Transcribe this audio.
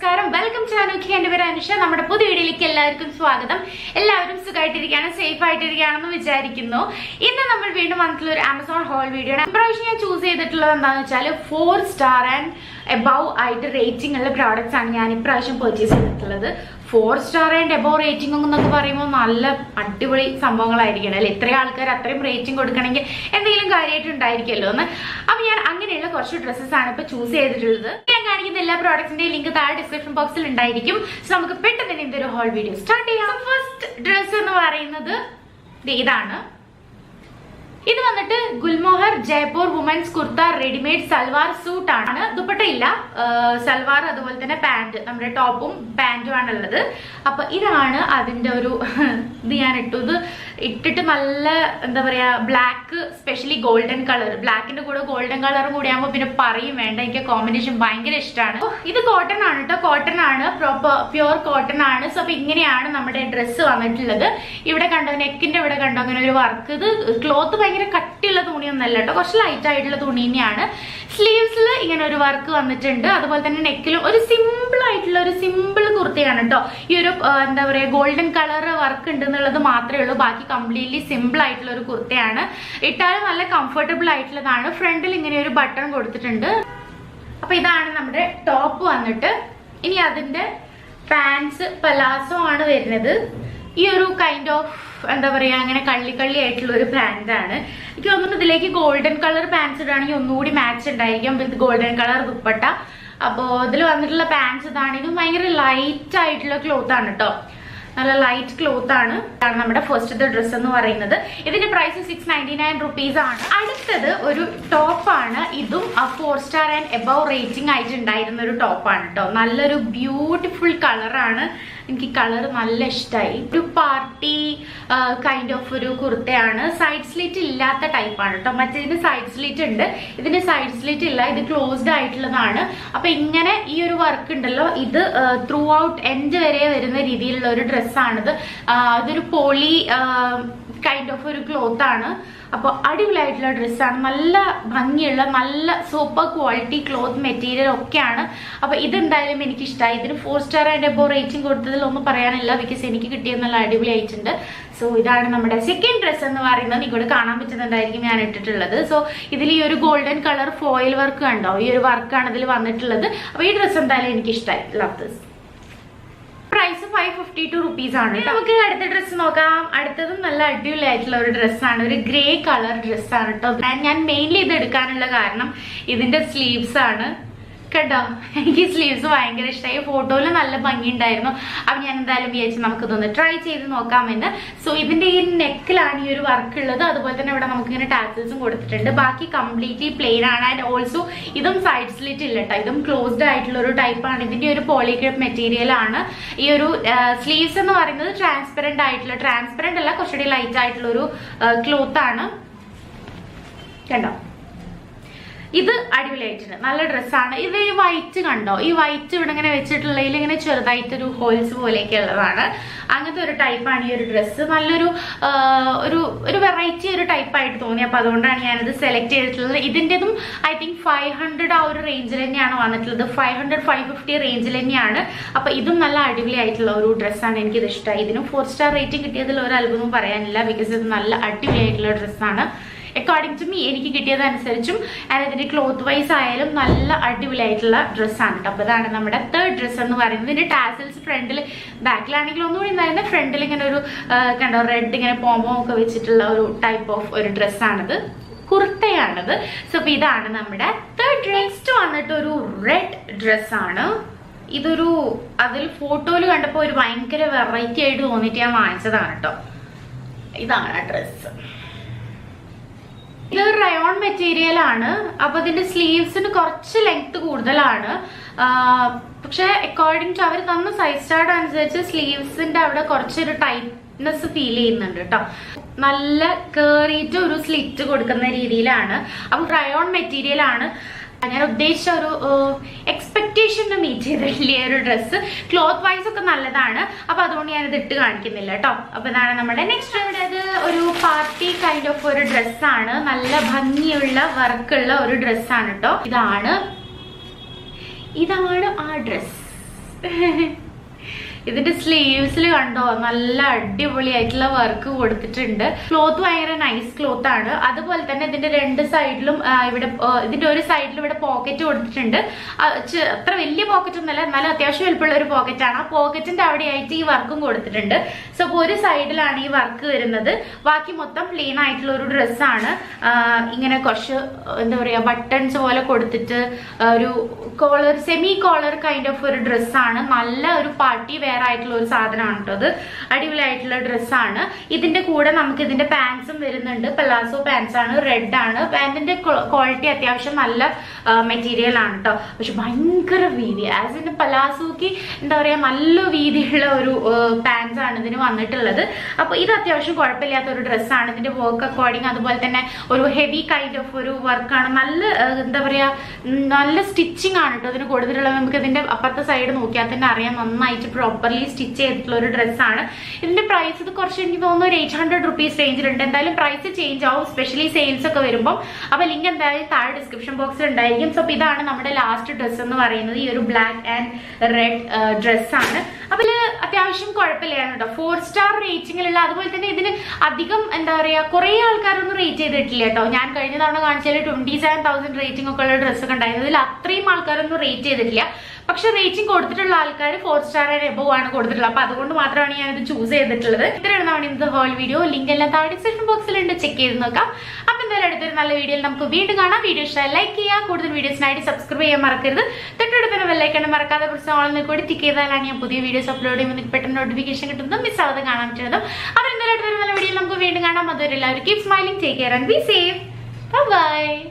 നമസ്കാരം. Welcome to Anukhi. എന്റെ പേര് അനുഷ. നമ്മുടെ പുതിയ വീഡിയോയിലേക്ക് എല്ലാവർക്കും സ്വാഗതം. എല്ലാവരും സുഖമായിട്ടിരിക്കുകയാണ്, സേഫ് ആയിട്ടിരിക്കുകയാണെന്ന് വിചാരിക്കുന്നു. ഇന്ന് നമ്മൾ വീണ്ടും വന്നിട്ടുള്ള ഒരു ആമസോൺ ഹോൾ വീഡിയോ ആണ്. ഇപ്രാവശ്യം ഞാൻ ചൂസ് ചെയ്തിട്ടുള്ളത് എന്താണെന്ന് വെച്ചാൽ 4 സ്റ്റാർ ആൻഡ് എബവ് ആയിട്ട് റേറ്റിംഗ് ഉള്ള പ്രോഡക്ട്സ് ആണ് ഞാൻ ഇപ്രാവശ്യം പർച്ചേസ് ചെയ്തിട്ടുള്ളത്. 4 സ്റ്റാർ ആൻഡ് എബവ് റേറ്റിംഗ് എന്നൊക്കെ പറയുമ്പോൾ നല്ല അടിപൊളി സംഭവങ്ങളായിരിക്കണം അല്ലെ. ഇത്രയും ആൾക്കാർ അത്രയും റേറ്റിംഗ് കൊടുക്കണമെങ്കിൽ എന്തെങ്കിലും കാര്യമായിട്ട് ഉണ്ടായിരിക്കുമല്ലോ എന്ന്. അപ്പൊ ഞാൻ അങ്ങനെയുള്ള കുറച്ച് ഡ്രസ്സസ് ആണ് ഇപ്പൊ ചൂസ് ചെയ്തിട്ടുള്ളത്. ഞാൻ കാണിക്കുന്ന എല്ലാ പ്രോഡക്ട്സിന്റെ ലിങ്ക് താഴെ ഡിസ്ക്രിപ്ഷൻ ബോക്സിൽ ഉണ്ടായിരിക്കും. സോ നമുക്ക് പെട്ടെന്ന് തന്നെ ഇതൊരു ഹോൾ വീഡിയോ സ്റ്റാർട്ട് ചെയ്യാം. ഫസ്റ്റ് ഡ്രസ് എന്ന് പറയുന്നത് ഇതാണ്. ഇത് വന്നിട്ട് Gulmohar Jaipur women's kurta readymade salwar suit ആണ്. ദുപ്പട്ട ഇല്ല, സൽവാർ അതുപോലെ തന്നെ പാന്റ്, നമ്മുടെ ടോപ്പും പാന്റും ആണുള്ളത്. അപ്പൊ ഇതാണ് അതിന്റെ ഒരു ഇത് ഞാൻ ഇട്ടു. ഇത് ഇട്ടിട്ട് നല്ല എന്താ പറയാ, ബ്ലാക്ക് സ്പെഷ്യലി ഗോൾഡൻ കളർ, ബ്ലാക്കിന്റെ കൂടെ ഗോൾഡൻ കളറും കൂടി ആകുമ്പോൾ പിന്നെ പറയും വേണ്ട. എനിക്ക് കോമ്പിനേഷൻ ഭയങ്കര ഇഷ്ടമാണ്. ഇത് കോട്ടൺ ആണ് കേട്ടോ, കോട്ടൺ ആണ്, പ്രോപ്പർ പ്യുവർ കോട്ടൺ ആണ്. സോ അപ്പൊ ഇങ്ങനെയാണ് നമ്മുടെ ഡ്രസ്സ് വന്നിട്ടുള്ളത്. ഇവിടെ കണ്ടോ, നെക്കിന്റെ ഇവിടെ കണ്ടോ അങ്ങനെ ഒരു വർക്ക്. ഇത് ക്ലോത്ത് ഭയങ്കര കട്ടിയുള്ള തുണിയൊന്നല്ല കേട്ടോ, കുറച്ച് ലൈറ്റ് ആയിട്ടുള്ള തുണി തന്നെയാണ്. സ്ലീവ്സിൽ ഇങ്ങനെ ഒരു വർക്ക് വന്നിട്ടുണ്ട്. അതുപോലെ തന്നെ നെക്കിലും ഒരു സിമ്പിൾ ആയിട്ടുള്ള ഒരു സിമ്പിൾ കുർത്തയാണ് കേട്ടോ. ഈ ഒരു എന്താ പറയാ, ഗോൾഡൻ കളർ വർക്ക് ഉണ്ട് എന്നുള്ളത് മാത്രമേ ഉള്ളൂ. ബാക്കി കംപ്ലീറ്റ്ലി സിമ്പിൾ ആയിട്ടുള്ള ഒരു കുർത്തയാണ്. ഇട്ടാലും നല്ല കംഫർട്ടബിൾ ആയിട്ടുള്ളതാണ്. ഫ്രണ്ടിൽ ഇങ്ങനെ ഒരു ബട്ടൺ കൊടുത്തിട്ടുണ്ട്. അപ്പൊ ഇതാണ് നമ്മുടെ ടോപ്പ് വന്നിട്ട്. ഇനി അതിന്റെ പാൻസ് പലാസോ ആണ് വരുന്നത്. ഈ ഒരു കൈൻഡ് ഓഫ് എന്താ പറയാ, അങ്ങനെ കള്ളി ആയിട്ടുള്ള ഒരു പാന്റ് ആണ്. എനിക്ക് തോന്നുന്നു ഇതിലേക്ക് ഗോൾഡൻ കളർ പാൻസ് ഇടാണെങ്കിൽ ഒന്നുകൂടി മാച്ച് ഉണ്ടായിരിക്കും വിത്ത് ഗോൾഡൻ കളർ ദുപ്പട്ട. അപ്പോ ഇതിൽ വന്നിട്ടുള്ള പാൻസ് ഇതാണ്. ഇത് ഭയങ്കര ലൈറ്റ് ആയിട്ടുള്ള ക്ലോത്ത് ആണ് കേട്ടോ, നല്ല ലൈറ്റ് ക്ലോത്ത് ആണ്. ഇതാണ് നമ്മുടെ ഫസ്റ്റത്തെ ഡ്രസ്സ് എന്ന് പറയുന്നത്. ഇതിന്റെ പ്രൈസ് 699 റുപ്പീസ് ആണ്. അടുത്തത് ഒരു ടോപ്പാണ്. ഇതും 4 സ്റ്റാർ ആൻഡ് എബവ് റേറ്റിംഗ് ആയിട്ട് ഉണ്ടായിരുന്ന ഒരു ടോപ്പാണ് കേട്ടോ. നല്ലൊരു ബ്യൂട്ടിഫുൾ കളറാണ്. എനിക്ക് കളർ നല്ല ഇഷ്ടമായി. ഒരു പാർട്ടി കൈൻഡ് ഓഫ് ഒരു കുർത്തയാണ്. സൈഡ് സ്ലിറ്റ് ഇല്ലാത്ത ടൈപ്പാണ് കേട്ടോ. മറ്റേതിന് സൈഡ് സ്ലിറ്റ് ഉണ്ട്, ഇതിന് സൈഡ് സ്ലിറ്റ് ഇല്ല. ഇത് ക്ലോസ്ഡ് ആയിട്ടുള്ളതാണ്. അപ്പൊ ഇങ്ങനെ ഈ ഒരു വർക്ക് ഉണ്ടല്ലോ, ഇത് ത്രൂ ഔട്ട് എൻഡ് വരെ വരുന്ന രീതിയിലുള്ള ഒരു ഡ്രസ്സാണിത്. ഇതൊരു പോളി കൈൻഡ് ഓഫ് ഒരു ക്ലോത്ത് ആണ്. അപ്പോൾ അടിപൊളിയായിട്ടുള്ള ഡ്രസ്സാണ്. നല്ല ഭംഗിയുള്ള നല്ല സൂപ്പർ ക്വാളിറ്റി ക്ലോത്ത് മെറ്റീരിയൽ ഒക്കെയാണ്. അപ്പോൾ ഇതെന്തായാലും എനിക്ക് ഇഷ്ടമായി. ഇതിന് 4 സ്റ്റാർ ആൻഡ് എബവ് റേറ്റിംഗ് കൊടുത്തതിൽ ഒന്നും പറയാനില്ല, ബിക്കോസ് എനിക്ക് കിട്ടിയത് നല്ല അടിപൊളിയായിട്ടുണ്ട്. സോ ഇതാണ് നമ്മുടെ സെക്കൻഡ് ഡ്രസ്സ് എന്ന് പറയുന്നത്. നിങ്ങോട്ട് കാണാൻ പറ്റുന്നുണ്ടായിരിക്കും ഞാൻ ഇട്ടിട്ടുള്ളത്. സോ ഇതിൽ ഈ ഒരു ഗോൾഡൻ കളർ ഫോയിൽ വർക്ക് കണ്ടോ, ഈ ഒരു വർക്കാണ് ഇതിൽ വന്നിട്ടുള്ളത്. അപ്പോൾ ഈ ഡ്രസ്സ് എന്തായാലും എനിക്ക് ഇഷ്ടമായി. Love this. പ്രൈസ് 552 റുപ്പീസ് ആണ്. നമുക്ക് അടുത്ത ഡ്രസ്സ് നോക്കാം. അടുത്തതും നല്ല അടിപൊളിയായിട്ടുള്ള ഒരു ഡ്രസ്സാണ്. ഒരു ഗ്രേ കളർ ഡ്രസ്സാണ് കേട്ടോ. ഞാൻ മെയിൻലി ഇത് എടുക്കാനുള്ള കാരണം ഇതിന്റെ സ്ലീവ്സ് ആണ് കേട്ടോ. എനിക്ക് സ്ലീവ്സ് ഭയങ്കര ഇഷ്ടമായി. ഫോട്ടോയിൽ നല്ല ഭംഗി ഉണ്ടായിരുന്നു. അപ്പൊ ഞാൻ എന്തായാലും വിചാരിച്ചു നമുക്കിതൊന്ന് ട്രൈ ചെയ്ത് നോക്കാമെന്ന്. സോ ഇതിന്റെ ഈ നെക്കിലാണ് ഈ ഒരു വർക്ക് ഉള്ളത്. അതുപോലെ തന്നെ ഇവിടെ നമുക്ക് ഇങ്ങനെ ടാസൽസും കൊടുത്തിട്ടുണ്ട്. ബാക്കി കംപ്ലീറ്റ്ലി പ്ലെയിൻ ആണ്. ആൻഡ് ഓൾസോ ഇതും സൈഡ് സ്ലിറ്റ് ഇല്ല കേട്ടോ, ഇതും ക്ലോസ്ഡ് ആയിട്ടുള്ള ഒരു ടൈപ്പാണ്. ഇതിന്റെ ഒരു പോളിക്രേപ്പ് മെറ്റീരിയൽ ആണ്. ഈ ഒരു സ്ലീവ്സ് എന്ന് പറയുന്നത് ട്രാൻസ്പെറന്റ് ആയിട്ടുള്ള, ട്രാൻസ്പെറന്റ് അല്ല, കുറച്ചുകൂടി ലൈറ്റ് ആയിട്ടുള്ള ഒരു ക്ലോത്ത് ആണ് കണ്ടോ. ഇത് അടിപൊളിയായിട്ടുണ്ട്, നല്ല ഡ്രസ്സാണ്. ഇത് ഈ വൈറ്റ് കണ്ടോ, ഈ വൈറ്റ് ഇവിടെ ഇങ്ങനെ വെച്ചിട്ടുള്ളതിൽ ഇങ്ങനെ ചെറുതായിട്ടൊരു ഹോൾസ് പോലെയൊക്കെ ഉള്ളതാണ്. അങ്ങനത്തെ ഒരു ടൈപ്പാണ് ഈ ഒരു ഡ്രസ്സ്. നല്ലൊരു ഒരു വെറൈറ്റി ഒരു ടൈപ്പായിട്ട് തോന്നി. അപ്പൊ അതുകൊണ്ടാണ് ഞാനിത് സെലക്ട് ചെയ്തിട്ടുള്ളത്. ഇതിൻ്റെതും ഐ തിങ്ക് 500 ആ ഒരു റേഞ്ചിൽ തന്നെയാണ് വന്നിട്ടുള്ളത്. 500-550 റേഞ്ചിൽ തന്നെയാണ്. അപ്പൊ ഇതും നല്ല അടിപൊളിയായിട്ടുള്ള ഒരു ഡ്രസ്സാണ്. എനിക്കിത് ഇഷ്ടമായി. ഇതിനും 4 സ്റ്റാർ റേറ്റിംഗ് കിട്ടിയതിൽ ഒരു അത്ഭുതവും പറയാനില്ല, ബിക്കോസ് ഇത് നല്ല അടിപൊളിയായിട്ടുള്ള ഡ്രസ്സാണ്. അക്കോർഡിംഗ് ടു മീ എനിക്ക് കിട്ടിയതനുസരിച്ചും ആൻഡ് ഇതിന്റെ ക്ലോത്ത് വൈസ് ആയാലും നല്ല അടിപൊളിയായിട്ടുള്ള ഡ്രസ്സാണ് കേട്ടോ. അപ്പോൾ ഇതാണ് നമ്മുടെ തേർഡ് ഡ്രസ്സ് എന്ന് പറയുന്നത്. ഇതിന്റെ ടാസൽസ് ഫ്രണ്ടിൽ, ബാക്കിലാണെങ്കിൽ ഒന്നുകൂടി ഉണ്ടായിരുന്നത്, ഫ്രണ്ടിൽ ഇങ്ങനെ ഒരു കണ്ടോ റെഡ് ഇങ്ങനെ പോമ്പോ ഒക്കെ വെച്ചിട്ടുള്ള ഒരു ടൈപ്പ് ഓഫ് ഒരു ഡ്രസ്സാണിത്, കുർത്തയാണിത്. സോ അപ്പൊ ഇതാണ് നമ്മുടെ തേർഡ് ഡ്രസ്. നെക്സ്റ്റ് വന്നിട്ട് ഒരു റെഡ് ഡ്രസ്സാണ്. ഇതൊരു അതിൽ ഫോട്ടോയിൽ കണ്ടപ്പോൾ ഒരു ഭയങ്കര വെറൈറ്റി ആയിട്ട് തോന്നിയിട്ട് ഞാൻ വാങ്ങിച്ചതാണ് കേട്ടോ. ഇതാണ് ആ ഡ്രസ്സ്. ഇത് റയോൺ മെറ്റീരിയൽ ആണ്. അപ്പൊ ഇതിന്റെ സ്ലീവ്സിന് കുറച്ച് ലെങ്ത് കൂടുതലാണ്. പക്ഷെ അക്കോർഡിംഗ് ടു അവർ തന്ന സൈസ് ചാർട്ട് അനുസരിച്ച് സ്ലീവ്സിന്റെ അവിടെ കുറച്ചൊരു ടൈറ്റ്നെസ് ഫീൽ ചെയ്യുന്നുണ്ട് കേട്ടോ. നല്ല കേറിയിട്ട് ഒരു സ്ലിറ്റ് കൊടുക്കുന്ന രീതിയിലാണ്. അപ്പൊ റയോൺ മെറ്റീരിയൽ ആണ്. ഞാൻ ഉദ്ദേശിച്ച ഒരു എക്സ്പെക്ടേഷന് മീറ്റ് ചെയ്തിട്ടില്ല ഒരു ഡ്രസ്സ്. ക്ലോത്ത് വൈസ് ഒക്കെ നല്ലതാണ്. അപ്പൊ അതുകൊണ്ട് ഞാനിത് ഇട്ട് കാണിക്കുന്നില്ല കേട്ടോ. അപ്പൊ ഇതാണ് നമ്മുടെ നെക്സ്റ്റ്. ഇവിടെ ഒരു പാർട്ടി കൈൻഡ് ഓഫ് ഒരു ഡ്രസ്സാണ്. നല്ല ഭംഗിയുള്ള വർക്കുള്ള ഒരു ഡ്രസ്സാണ് കേട്ടോ. ഇതാണ് ആ ഡ്രസ്. ഇതിന്റെ സ്ലീവ്സിൽ കണ്ടോ നല്ല അടിപൊളിയായിട്ടുള്ള വർക്ക് കൊടുത്തിട്ടുണ്ട്. ക്ലോത്ത് ഭയങ്കര നൈസ് ക്ലോത്ത് ആണ്. അതുപോലെ തന്നെ ഇതിന്റെ രണ്ട് സൈഡിലും ഇവിടെ ഇതിന്റെ ഒരു സൈഡിൽ ഇവിടെ പോക്കറ്റ് കൊടുത്തിട്ടുണ്ട്. അത്ര വലിയ പോക്കറ്റ് ഒന്നല്ല, എന്നാലും അത്യാവശ്യം വലുപ്പമുള്ള ഒരു പോക്കറ്റ് ആണ്. ആ പോക്കറ്റിന്റെ അവിടെയായിട്ട് ഈ വർക്കും കൊടുത്തിട്ടുണ്ട്. സോ അപ്പൊ ഒരു സൈഡിലാണ് ഈ വർക്ക് വരുന്നത്. ബാക്കി മൊത്തം പ്ലെയിൻ ആയിട്ടുള്ള ഒരു ഡ്രസ്സാണ്. ഇങ്ങനെ കുറച്ച് എന്താ പറയാ ബട്ടൺസ് പോലെ കൊടുത്തിട്ട് ഒരു collar, semi collar kind of ഒരു ഡ്രസ്സാണ്. നല്ല ഒരു പാർട്ടി വെയർ ആയിട്ടുള്ള ഒരു സാധനമാണ് കേട്ടോ. അത് അടിപൊളിയായിട്ടുള്ള ഡ്രസ്സാണ്. ഇതിന്റെ കൂടെ നമുക്ക് ഇതിന്റെ പാൻസും വരുന്നുണ്ട്. പലാസോ പാൻസ് ആണ്, റെഡ് ആണ്. പാന്റിന്റെ ക്വാളിറ്റി അത്യാവശ്യം നല്ല മെറ്റീരിയൽ ആണ് കേട്ടോ. പക്ഷെ ഭയങ്കര വീതി, ആസ് ഇൻ പലാസോക്ക് എന്താ പറയാ നല്ല വീതിയുള്ള ഒരു പാൻസ് ആണ് ഇതിന് വന്നിട്ടുള്ളത്. അപ്പൊ ഇത് അത്യാവശ്യം കുഴപ്പമില്ലാത്ത ഒരു ഡ്രസ്സാണ്. ഇതിന്റെ വർക്ക് അക്കോർഡിങ് അതുപോലെ തന്നെ ഒരു ഹെവി കൈൻഡ് ഓഫ് ഒരു വർക്കാണ്. നല്ല എന്താ പറയാ നല്ല സ്റ്റിച്ചിങ് ആണ് കേട്ടോ ഇതിന് കൊടുത്തിട്ടുള്ളത്. നമുക്ക് ഇതിന്റെ അപ്പുറത്തെ സൈഡ് നോക്കിയാൽ തന്നെ അറിയാം നന്നായിട്ട് പ്രോപ്പർലി സ്റ്റിച്ച് ചെയ്തിട്ടുള്ള ഒരു ഡ്രസ്സാണ്. ഇതിന്റെ പ്രൈസ് ഇത് കുറച്ച് എനിക്ക് തോന്നുന്നു ഒരു 800 rupees റേഞ്ചിലുണ്ട്. എന്തായാലും പ്രൈസ് ചേഞ്ച് ആവും, സ്പെഷ്യലി സെയിൽസ് ഒക്കെ വരുമ്പോൾ. അപ്പൊ ലിങ്ക് എന്തായാലും താഴെ ഡിസ്ക്രിപ്ഷൻ ബോക്സിൽ ഉണ്ടായിരിക്കും. സോ ഇതാണ് നമ്മുടെ ലാസ്റ്റ് ഡ്രസ്സ് എന്ന് പറയുന്നത്. ഈ ഒരു ബ്ലാക്ക് ആൻഡ് റെഡ് ഡ്രസ്സാണ്. അപ്പൊ ഇതിൽ അത്യാവശ്യം കുഴപ്പമില്ലായിരുന്നു കേട്ടോ. 4 star റേറ്റിംഗിലുള്ള. അതുപോലെ തന്നെ ഇതിന് അധികം എന്താ പറയാ കുറെ ആൾക്കാരൊന്നും റേറ്റ് ചെയ്തിട്ടില്ല കേട്ടോ. ഞാൻ കഴിഞ്ഞ തവണ കാണിച്ചാൽ 27,000 റേറ്റിംഗ് ഒക്കെ ഉള്ള ഡ്രസ്സൊക്കെ ഉണ്ടായിരുന്നു. ഇതിൽ അത്രയും ആൾക്കാരൊന്നും റേറ്റ് ചെയ്തിട്ടില്ല. പക്ഷെ റേറ്റിംഗ് കൊടുത്തിട്ടുള്ള ആൾക്കാർ 4 star എബവ് ആണ് കൊടുത്തിട്ടുള്ളത്. അപ്പൊ അതുകൊണ്ട് മാത്രമാണ് ഞാൻ ഇത് ചൂസ് ചെയ്തിട്ടുള്ളത്. ഇത്രയാണ് ഇന്നത്തെ ഹോൾ വീഡിയോ. ലിങ്ക് എല്ലാം താഴെ ഡിസ്ക്രിപ്ഷൻ ബോക്സിലുണ്ട്, ചെക്ക് ചെയ്ത് നോക്കാം. അപ്പൊ എന്തായാലും അടുത്തൊരു നല്ല വീഡിയോയിൽ നമുക്ക് വീണ്ടും കാണാം. വീഡിയോ ഇഷ്ടമായി ലൈക്ക് ചെയ്യുക, കൂടുതൽ വീഡിയോസിനായിട്ട് സബ്സ്ക്രൈബ് ചെയ്യാൻ മറക്കരുത്. തൊട്ടടുത്ത് ബെല്ലൈക്കൺ മറക്കാതെ പ്രശ്നം ഓളെന്ന് കൂടി ടിക്ക് ചെയ്താലാണ് ഞാൻ പുതിയ വീഡിയോസ് അപ്ലോഡ് ചെയ്യുമ്പോൾ പെട്ടെന്ന് നോട്ടിഫിക്കേഷൻ കിട്ടുന്നതും മിസ് ആവാതെ കാണാൻ പറ്റുന്നതും. അപ്പൊ എന്തായാലും അടുത്തൊരു നല്ല വീഡിയോയിൽ നമുക്ക് വീണ്ടും കാണാം. അതുവരെ എല്ലാവരും keep smiling, take care and be safe. By.